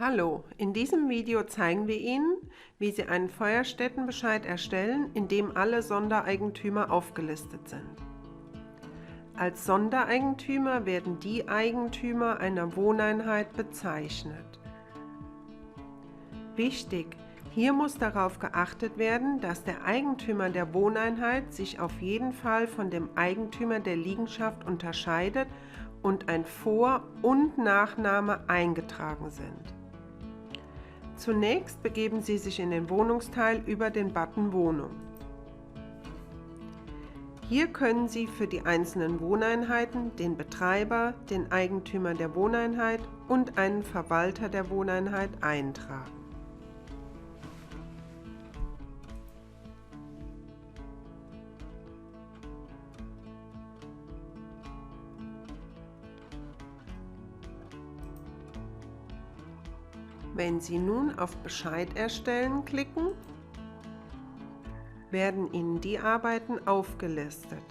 Hallo, in diesem Video zeigen wir Ihnen, wie Sie einen Feuerstättenbescheid erstellen, in dem alle Sondereigentümer aufgelistet sind. Als Sondereigentümer werden die Eigentümer einer Wohneinheit bezeichnet. Wichtig: Hier muss darauf geachtet werden, dass der Eigentümer der Wohneinheit sich auf jeden Fall von dem Eigentümer der Liegenschaft unterscheidet und ein Vor- und Nachname eingetragen sind. Zunächst begeben Sie sich in den Wohnungsteil über den Button Wohnung. Hier können Sie für die einzelnen Wohneinheiten den Betreiber, den Eigentümer der Wohneinheit und einen Verwalter der Wohneinheit eintragen. Wenn Sie nun auf Bescheid erstellen klicken, werden Ihnen die Arbeiten aufgelistet.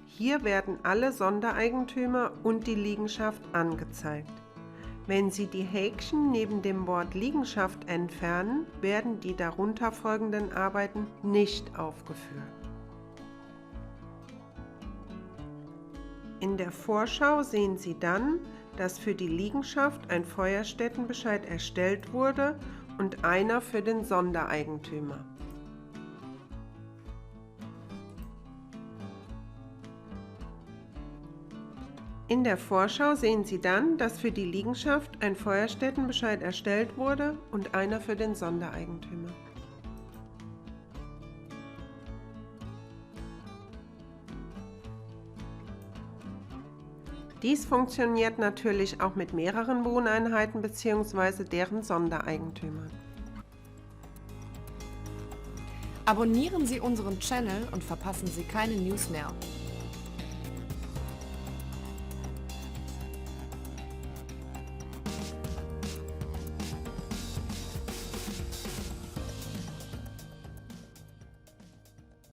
Hier werden alle Sondereigentümer und die Liegenschaft angezeigt. Wenn Sie die Häkchen neben dem Wort Liegenschaft entfernen, werden die darunter folgenden Arbeiten nicht aufgeführt. In der Vorschau sehen Sie dann, dass für die Liegenschaft ein Feuerstättenbescheid erstellt wurde und einer für den Sondereigentümer. In der Vorschau sehen Sie dann, dass für die Liegenschaft ein Feuerstättenbescheid erstellt wurde und einer für den Sondereigentümer. Dies funktioniert natürlich auch mit mehreren Wohneinheiten bzw. deren Sondereigentümern. Abonnieren Sie unseren Channel und verpassen Sie keine News mehr.